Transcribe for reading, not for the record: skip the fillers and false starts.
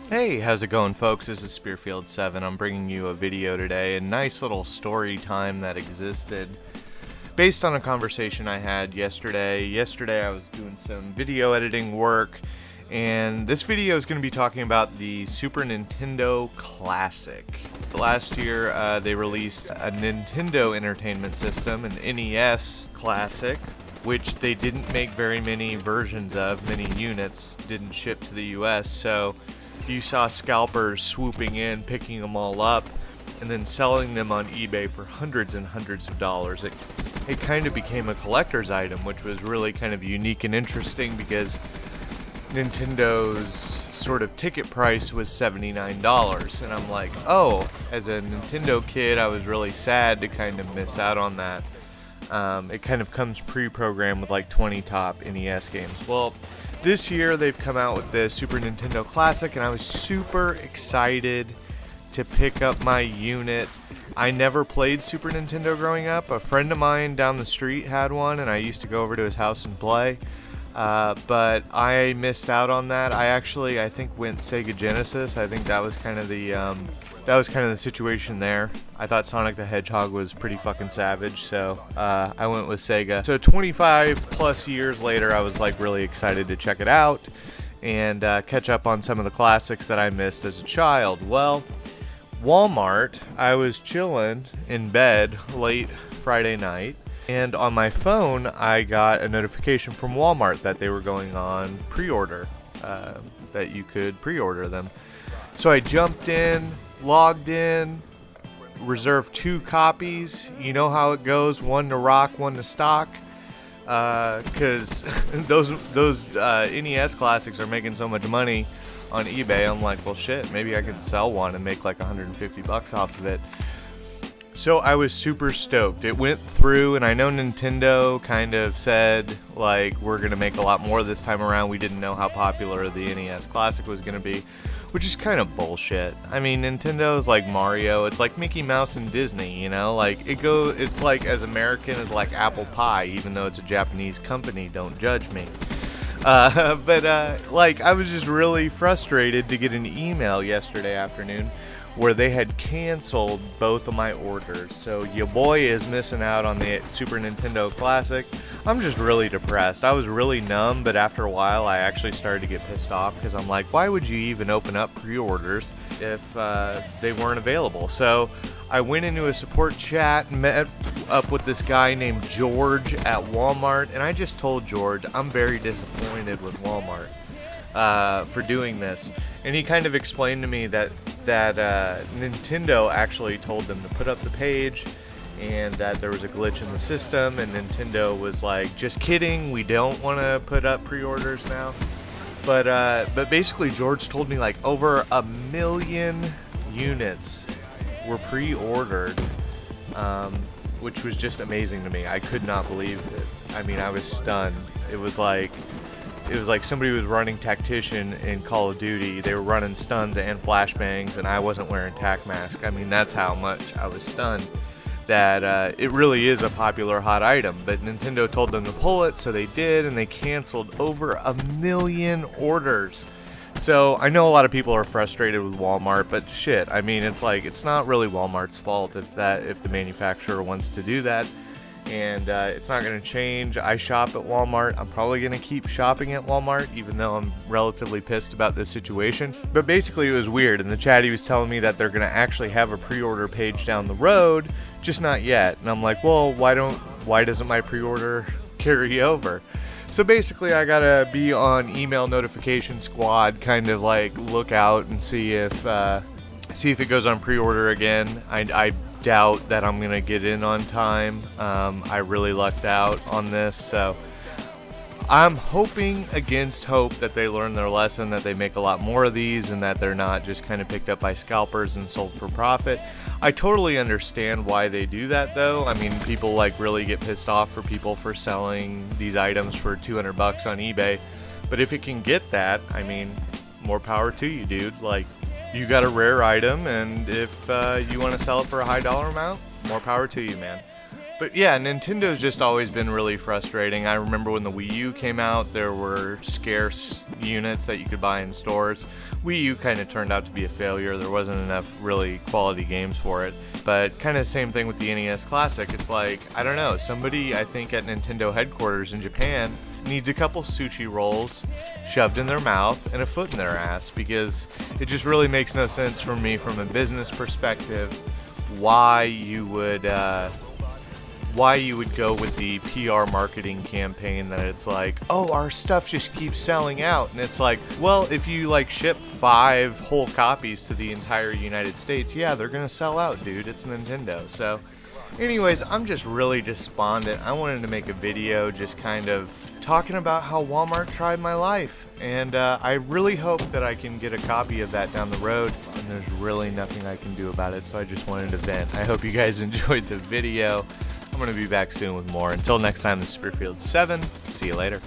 Hey, how's it going, folks? This is Spearfield7. I'm bringing you a video today, a nice little story time that existed based on a conversation I had yesterday. Yesterday I was doing some video editing work, and this video is going to be talking about the Super Nintendo Classic. Last year they released a Nintendo Entertainment System, an NES Classic, which they didn't make very many versions of. Many units didn't ship to the US, so you saw scalpers swooping in, picking them all up, and then selling them on eBay for hundreds and hundreds of dollars. It kind of became a collector's item, which was really kind of unique and interesting because Nintendo's sort of ticket price was $79. And I'm like, oh, as a Nintendo kid, I was really sad to kind of miss out on that. It kind of comes pre-programmed with like 20 top NES games. Well, this year they've come out with the Super Nintendo Classic, and I was super excited to pick up my unit. I never played Super Nintendo growing up. A friend of mine down the street had one, and I used to go over to his house and play. But I missed out on that. I think went Sega Genesis. I think that was kind of the situation there. I thought Sonic the Hedgehog was pretty fucking savage, so I went with Sega. So 25 plus years later, I was like really excited to check it out and catch up on some of the classics that I missed as a child. Well, Walmart, I was chilling in bed late Friday night, and on my phone, I got a notification from Walmart that they were going on pre-order, that you could pre-order them. So I jumped in, logged in, reserved 2 copies. You know how it goes, 1 to rock, 1 to stock. Because those NES classics are making so much money on eBay. I'm like, well, shit, maybe I could sell one and make like $150 off of it. So I was super stoked. It went through, and I know Nintendo kind of said, like, we're going to make a lot more this time around. We didn't know how popular the NES Classic was going to be, which is kind of bullshit. I mean, Nintendo's like Mario. It's like Mickey Mouse and Disney, you know? Like, it's like as American as like apple pie, even though it's a Japanese company. Don't judge me. Like, I was just really frustrated to get an email yesterday afternoon where they had canceled both of my orders. So your boy is missing out on the Super Nintendo Classic. I'm just really depressed. I was really numb, but after a while I actually started to get pissed off because I'm like, why would you even open up pre-orders if they weren't available? So I went into a support chat and met up with this guy named George at Walmart, and I just told George I'm very disappointed with Walmart for doing this. And he kind of explained to me that Nintendo actually told them to put up the page and that there was a glitch in the system, and Nintendo was like, just kidding, we don't want to put up pre-orders now. But basically George told me like over 1 million units were pre-ordered, which was just amazing to me. I could not believe it. I mean, I was stunned. It was like somebody was running Tactician in Call of Duty. They were running stuns and flashbangs, and I wasn't wearing tac mask. I mean, that's how much I was stunned that it really is a popular hot item. But Nintendo told them to pull it, so they did, and they canceled over 1 million orders. So I know a lot of people are frustrated with Walmart, but shit, I mean, it's like, it's not really Walmart's fault if the manufacturer wants to do that. And it's not going to change. I shop at Walmart. I'm probably going to keep shopping at Walmart, even though I'm relatively pissed about this situation. But basically, it was weird. In the chat, he was telling me that they're going to actually have a pre-order page down the road, just not yet. And I'm like, well, why doesn't my pre-order carry over? So basically, I gotta be on email notification squad, kind of like look out and see if it goes on pre-order again. I doubt that I'm gonna get in on time. I really lucked out on this, so I'm hoping against hope that they learn their lesson, that they make a lot more of these, and that they're not just kind of picked up by scalpers and sold for profit. I totally understand why they do that, though. I mean, people like really get pissed off for people for selling these items for $200 on eBay. But if it can get that, I mean, more power to you, dude. Like, you got a rare item, and if you want to sell it for a high dollar amount, more power to you, man. But yeah, Nintendo's just always been really frustrating. I remember when the Wii U came out, there were scarce units that you could buy in stores. Wii U kind of turned out to be a failure. There wasn't enough really quality games for it. But kind of the same thing with the NES Classic. It's like, I don't know, somebody I think at Nintendo headquarters in Japan needs a couple sushi rolls shoved in their mouth and a foot in their ass, because it just really makes no sense for me from a business perspective why you would go with the PR marketing campaign that it's like, oh, our stuff just keeps selling out. And it's like, well, if you like ship 5 whole copies to the entire United States, yeah, they're gonna sell out, dude. It's Nintendo. So anyways, I'm just really despondent. I wanted to make a video just kind of talking about how Walmart tried my life, and I really hope that I can get a copy of that down the road, and there's really nothing I can do about it, so I just wanted to vent. I hope you guys enjoyed the video. I'm going to be back soon with more. Until next time, this is Spearfield 7. See you later.